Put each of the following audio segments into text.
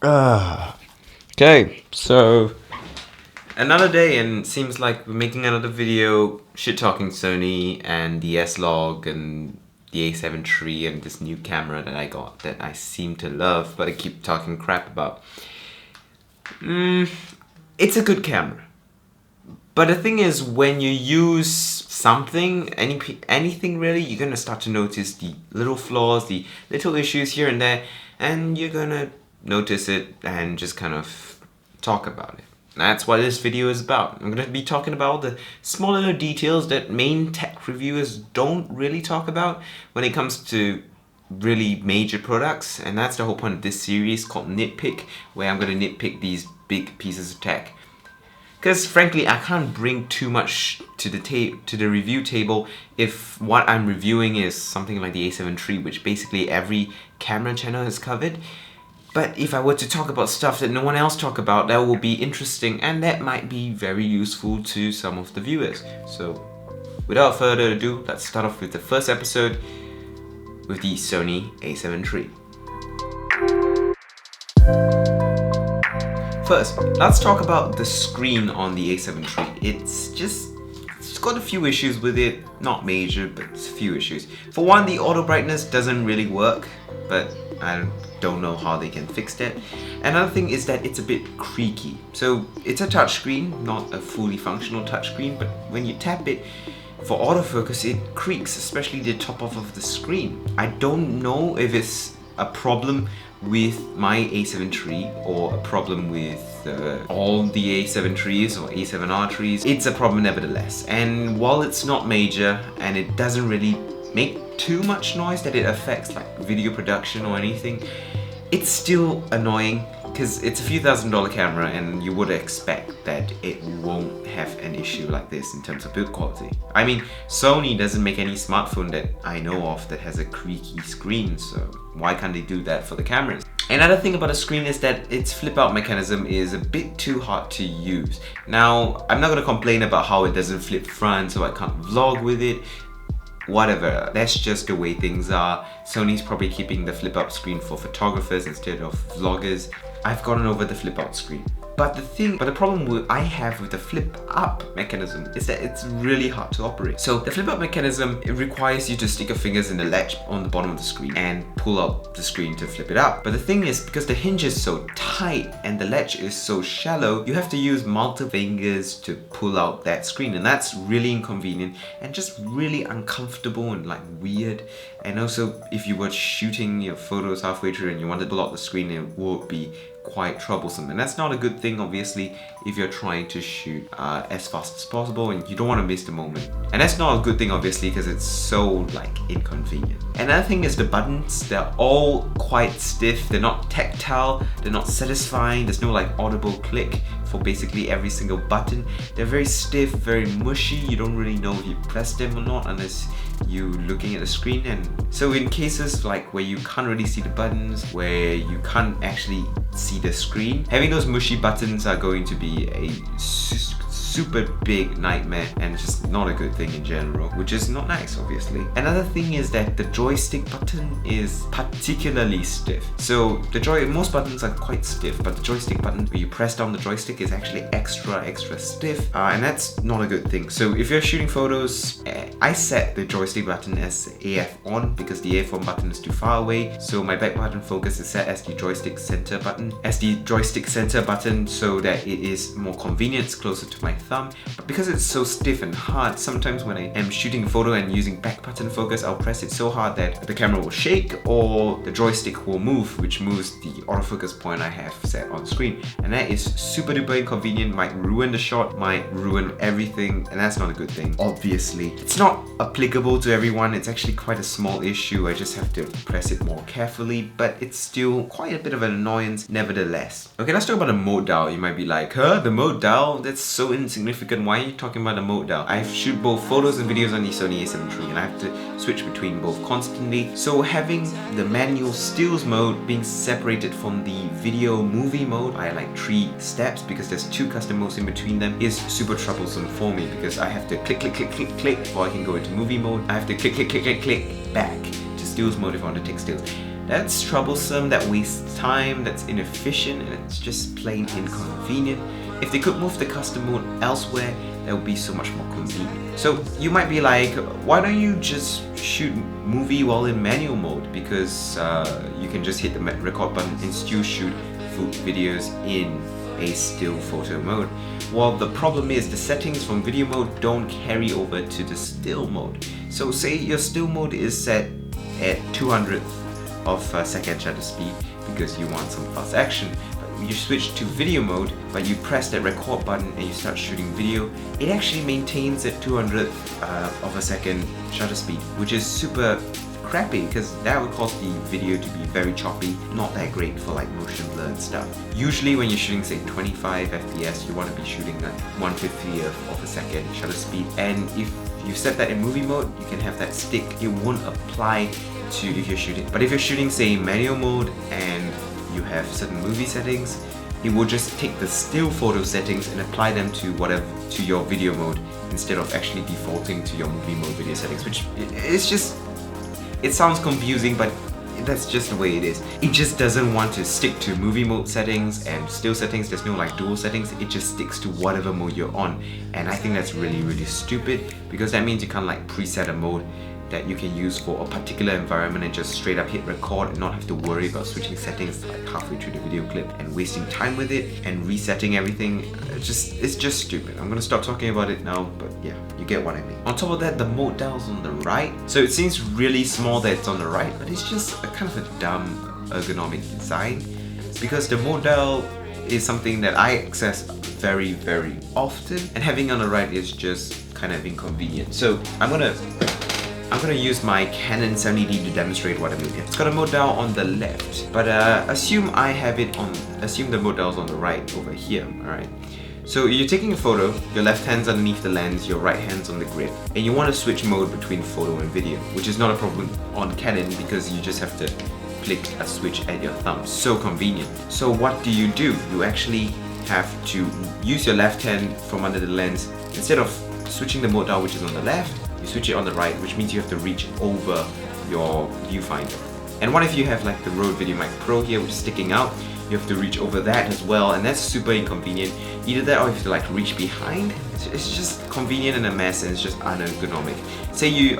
Okay, so another day, and it seems like we're making another video shit talking Sony and the S-Log and the A7iii and this new camera that I got that I seem to love, but I keep talking crap about. It's a good camera. But the thing is, when you use something, anything really, you're gonna start to notice the little flaws, the little issues here and there, and you're gonna notice it and just kind of talk about it. That's what this video is about. I'm gonna be talking about the small little details that main tech reviewers don't really talk about when it comes to really major products, and that's the whole point of this series called Nitpick, where I'm gonna nitpick these big pieces of tech. Because frankly, I can't bring too much to the review table if what I'm reviewing is something like the A7iii, which basically every camera channel has covered. But if I were to talk about stuff that no one else talk about, that will be interesting, and that might be very useful to some of the viewers. So without further ado, let's start off with the first episode with the Sony A7iii. First, let's talk about the screen on the A7iii. It's got a few issues with it, not major, but a few issues. For one, the auto brightness doesn't really work, but I don't know how they can fix that. Another thing is that it's a bit creaky. So it's a touchscreen, not a fully functional touchscreen, but when you tap it, for autofocus it creaks, especially the top off of the screen. I don't know if it's a problem with my A7iii or a problem with all the A7iiis or A7R3s. It's a problem nevertheless, and while it's not major and it doesn't really make too much noise that it affects like video production or anything, it's still annoying because it's a few $1,000 camera and you would expect that it won't have an issue like this in terms of build quality. I mean, Sony doesn't make any smartphone that I know of that has a creaky screen, so why can't they do that for the cameras? Another thing about the screen is that its flip out mechanism is a bit too hard to use. Now, I'm not gonna complain about how it doesn't flip front so I can't vlog with it. Whatever, that's just the way things are. Sony's probably keeping the flip out screen for photographers instead of vloggers. I've gotten over the flip out screen. But the problem I have with the flip up mechanism is that it's really hard to operate. So the flip up mechanism, it requires you to stick your fingers in the latch on the bottom of the screen and pull out the screen to flip it up. But the thing is, because the hinge is so tight and the latch is so shallow, you have to use multiple fingers to pull out that screen, and that's really inconvenient and just really uncomfortable and like weird. And also, if you were shooting your photos halfway through and you wanted to pull out the screen, it would be quite troublesome, and that's not a good thing obviously if you're trying to shoot as fast as possible and you don't want to miss the moment. And that's not a good thing obviously because it's so like inconvenient. Another thing is the buttons. They're all quite stiff, they're not tactile, they're not satisfying, there's no like audible click for basically every single button. They're very stiff, very mushy, you don't really know if you press them or not unless you're looking at the screen. And so in cases like where you can't really see the buttons, where you can't actually see the screen, having those mushy buttons are going to be a super big nightmare and just not a good thing in general, which is not nice obviously. Another thing is that the joystick button is particularly stiff. So most buttons are quite stiff, but the joystick button where you press down the joystick is actually extra stiff, and that's not a good thing. So if you're shooting photos, I set the joystick button as AF on because the AF on button is too far away, so my back button focus is set as the joystick center button, so that it is more convenient, it's closer to my thumb. But because it's so stiff and hard, sometimes when I am shooting a photo and using back button focus, I'll press it so hard that the camera will shake or the joystick will move, which moves the autofocus point I have set on screen, and that is super duper inconvenient, might ruin the shot, might ruin everything, and that's not a good thing obviously. It's not applicable to everyone, it's actually quite a small issue, I just have to press it more carefully, but it's still quite a bit of an annoyance nevertheless. Okay, let's talk about the mode dial. You might be like, huh, the mode dial? That's so insignificant, why are you talking about the mode dial? I shoot both photos and videos on the Sony A7iii and I have to switch between both constantly, so having the manual stills mode being separated from the video movie mode by like 3 steps, because there's 2 custom modes in between them, is super troublesome for me because I have to click before I can go into movie mode. I have to click back to stills mode if I want to take stills. That's troublesome, that wastes time, that's inefficient, and it's just plain inconvenient. If they could move the custom mode elsewhere, that would be so much more convenient. So you might be like, why don't you just shoot movie while in manual mode? Because you can just hit the record button and still shoot food videos in a still photo mode. Well, the problem is the settings from video mode don't carry over to the still mode. So say your still mode is set at 200th of a second shutter speed because you want some fast action. But you switch to video mode, but you press that record button and you start shooting video, it actually maintains at 200th of a second shutter speed, which is super crappy because that would cause the video to be very choppy, not that great for like motion blur and stuff. Usually when you're shooting say 25 FPS, you want to be shooting at 1/50th of a second shutter speed, and if you set that in movie mode, you can have that stick. It won't apply to if you're shooting. But if you're shooting say manual mode and you have certain movie settings, it will just take the still photo settings and apply them to to your video mode instead of actually defaulting to your movie mode video settings, which it sounds confusing, but that's just the way it is. It just doesn't want to stick to movie mode settings and still settings. There's no like dual settings. It just sticks to whatever mode you're on, and I think that's really stupid, because that means you can't like preset a mode that you can use for a particular environment and just straight up hit record and not have to worry about switching settings like halfway through the video clip and wasting time with it and resetting everything. It's just stupid. I'm gonna stop talking about it now, but yeah, you get what I mean. On top of that, the mode dial's on the right. So it seems really small that it's on the right, but it's just a kind of a dumb ergonomic design, because the mode dial is something that I access very often, and having on the right is just kind of inconvenient. So I'm gonna use my Canon A7iii to demonstrate what I mean here. It's got a mode dial on the left, but assume the mode dial's on the right over here, alright? So you're taking a photo, your left hand's underneath the lens, your right hand's on the grip, and you want to switch mode between photo and video, which is not a problem on Canon because you just have to click a switch at your thumb. So convenient. So what do? You actually have to use your left hand from under the lens. Instead of switching the mode dial, which is on the left, you switch it on the right, which means you have to reach over your viewfinder. And what if you have like the Rode VideoMic Pro here, which is sticking out? You have to reach over that as well, and that's super inconvenient. Either that or you have to like reach behind. It's just convenient and a mess, and it's just unergonomic. Say you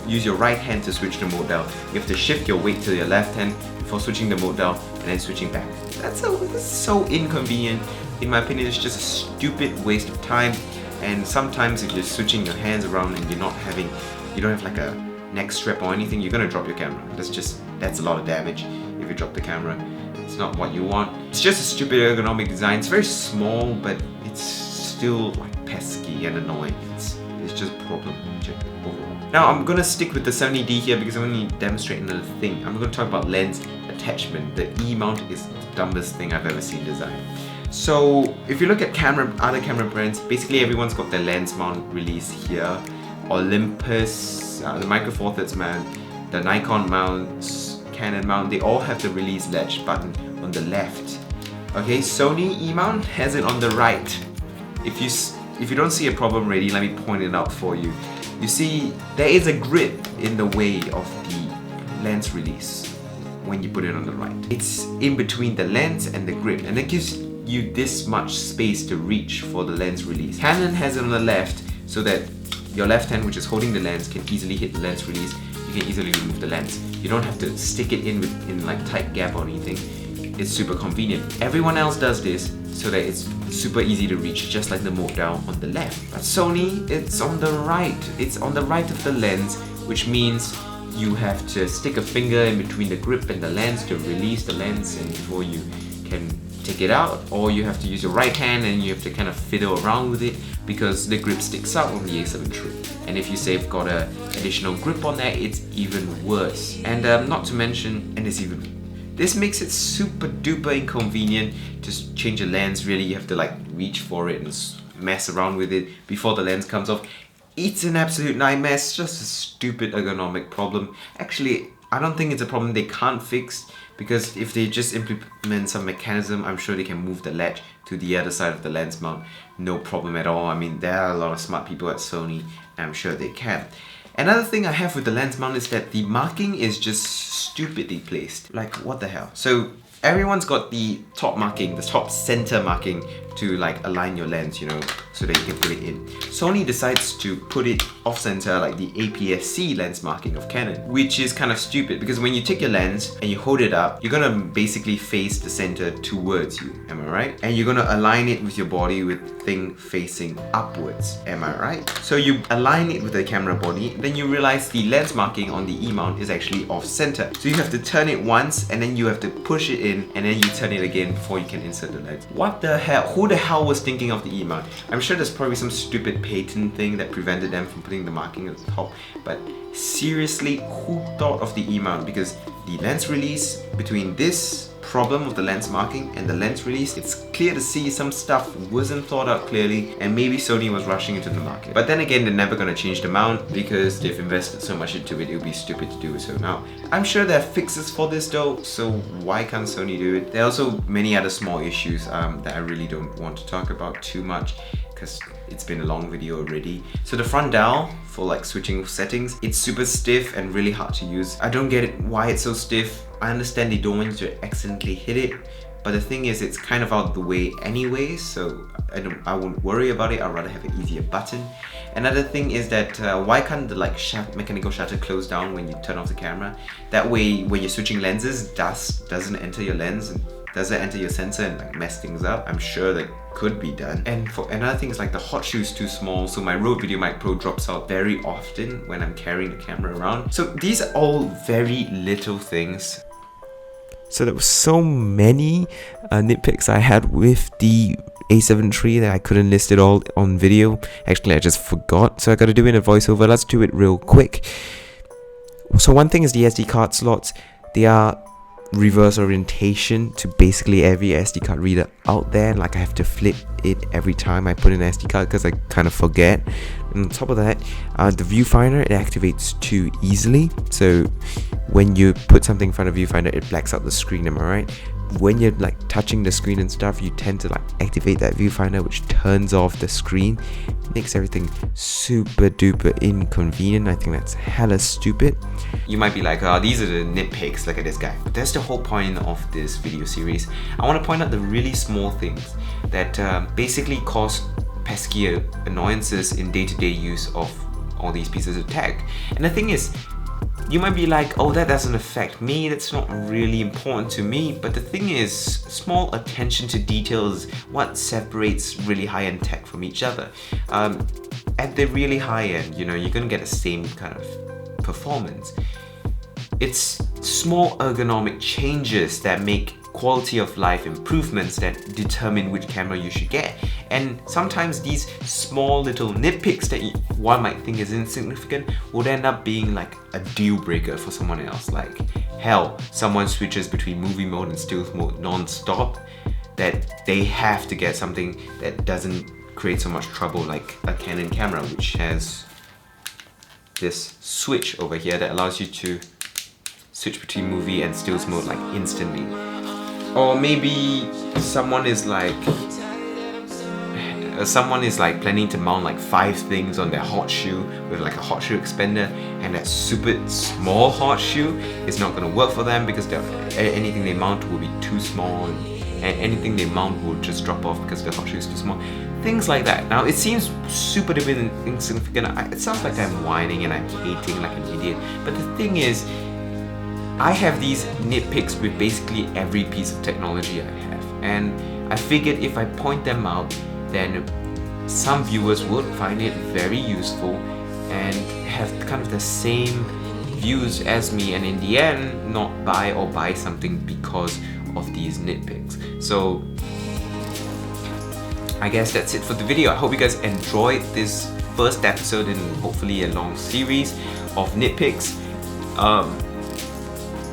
use your right hand to switch the mode dial. You have to shift your weight to your left hand before switching the mode dial and then switching back. That's so inconvenient. In my opinion, it's just a stupid waste of time. And sometimes if you're switching your hands around and you don't have like a neck strap or anything, you're gonna drop your camera. That's a lot of damage if you drop the camera. It's not what you want. It's just a stupid ergonomic design. It's very small, but it's still like pesky and annoying. It's just problematic overall. Now I'm gonna stick with the A7iii here because I'm gonna demonstrate another thing. I'm gonna talk about lens attachment. The E-mount is the dumbest thing I've ever seen designed. So if you look at other camera brands, basically everyone's got their lens mount release here. Olympus, the Micro Four Thirds mount, the Nikon mounts, Canon mount, they all have the release latch button on the left. Okay, Sony E-mount has it on the right. If you don't see a problem already, let me point it out for you. You see, there is a grip in the way of the lens release when you put it on the right. It's in between the lens and the grip, and it gives you this much space to reach for the lens release. Canon has it on the left so that your left hand, which is holding the lens, can easily hit the lens release. You can easily remove the lens. You don't have to stick it in like tight gap or anything. It's super convenient. Everyone else does this so that it's super easy to reach, just like the mode dial on the left. But Sony, it's on the right. It's on the right of the lens, which means you have to stick a finger in between the grip and the lens to release the lens, and before you can take it out, or you have to use your right hand and you have to kind of fiddle around with it because the grip sticks out on the A7 III. And if you say you've got an additional grip on there, it's even worse. And not to mention, this makes it super duper inconvenient to change a lens. Really, you have to like reach for it and mess around with it before the lens comes off. It's an absolute nightmare. It's just a stupid ergonomic problem. Actually, I don't think it's a problem they can't fix, because if they just implement some mechanism, I'm sure they can move the latch to the other side of the lens mount. No problem at all. I mean, there are a lot of smart people at Sony, and I'm sure they can. Another thing I have with the lens mount is that the marking is just stupidly placed. Like, what the hell? So everyone's got the top marking, the top center marking to like align your lens, you know, so that you can put it in. Sony decides to put it off center like the APS-C lens marking of Canon, which is kind of stupid because when you take your lens and you hold it up, you're gonna basically face the center towards you, am I right? And you're gonna align it with your body with thing facing upwards, am I right? So you align it with the camera body, then you realize the lens marking on the E-mount is actually off center. So you have to turn it once and then you have to push it in and then you turn it again before you can insert the lens. What the hell? Who the hell was thinking of the E-mount? I'm sure there's probably some stupid patent thing that prevented them from putting the marking at the top, but seriously, who thought of the E-mount? Because the lens release between this problem of the lens marking and the lens release, it's clear to see some stuff wasn't thought out clearly and maybe Sony was rushing into the market. But then again, they're never gonna change the mount because they've invested so much into it, it would be stupid to do so now. I'm sure there are fixes for this though, so why can't Sony do it? There are also many other small issues that I really don't want to talk about too much because it's been a long video already. So the front dial for like switching settings, it's super stiff and really hard to use. I don't get it why it's so stiff. I understand they don't want you to accidentally hit it, but the thing is it's kind of out of the way anyway, so I won't worry about it. I'd rather have an easier button. Another thing is that why can't the like mechanical shutter close down when you turn off the camera? That way when you're switching lenses, dust doesn't enter your lens and doesn't enter your sensor and like mess things up. I'm sure that could be done. And for another thing is like the hot shoe is too small, so my Rode VideoMic Pro drops out very often when I'm carrying the camera around. So these are all very little things. So there were so many nitpicks I had with the A7 III that I couldn't list it all on video. Actually, I just forgot, so I gotta do it in a voiceover. Let's do it real quick. So one thing is the SD card slots. They are reverse orientation to basically every SD card reader out there. Like I have to flip it every time I put in an SD card because I kind of forget. And on top of that, the viewfinder, it activates too easily. So when you put something in front of viewfinder, it blacks out the screen, am I right? When you're like touching the screen and stuff, you tend to like activate that viewfinder, which turns off the screen, makes everything super duper inconvenient. I think that's hella stupid. You might be like, oh, these are the nitpicks, look at this guy. But that's the whole point of this video series. I want to point out the really small things that basically cause pesky annoyances in day-to-day use of all these pieces of tech. And the thing is, you might be like, oh, that doesn't affect me, that's not really important to me, but the thing is, small attention to detail is what separates really high-end tech from each other. At the really high end, you know, you're gonna get the same kind of performance. It's small ergonomic changes that make quality of life improvements that determine which camera you should get. And sometimes these small little nitpicks that one might think is insignificant would end up being like a deal breaker for someone else. Like hell, someone switches between movie mode and still mode non-stop, that they have to get something that doesn't create so much trouble, like a Canon camera, which has this switch over here that allows you to switch between movie and stills mode like instantly. Or maybe someone is like planning to mount like 5 things on their hot shoe with like a hot shoe expander, and that super small hot shoe is not going to work for them because anything they mount will be too small, and anything they mount will just drop off because the hot shoe is too small. Things like that. Now it seems super duper insignificant. It sounds like I'm whining and I'm hating like an idiot, but the thing is, I have these nitpicks with basically every piece of technology I have, and I figured if I point them out, then some viewers would find it very useful and have kind of the same views as me, and in the end not buy something because of these nitpicks. So I guess that's it for the video. I hope you guys enjoyed this first episode in hopefully a long series of nitpicks.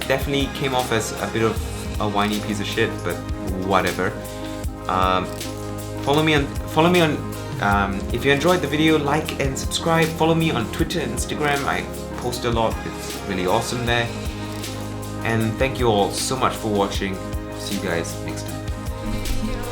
Definitely came off as a bit of a whiny piece of shit, but whatever. Follow me on if you enjoyed the video, like and subscribe. Follow me on Twitter and Instagram. I post a lot, it's really awesome there. And thank you all so much for watching. See you guys next time.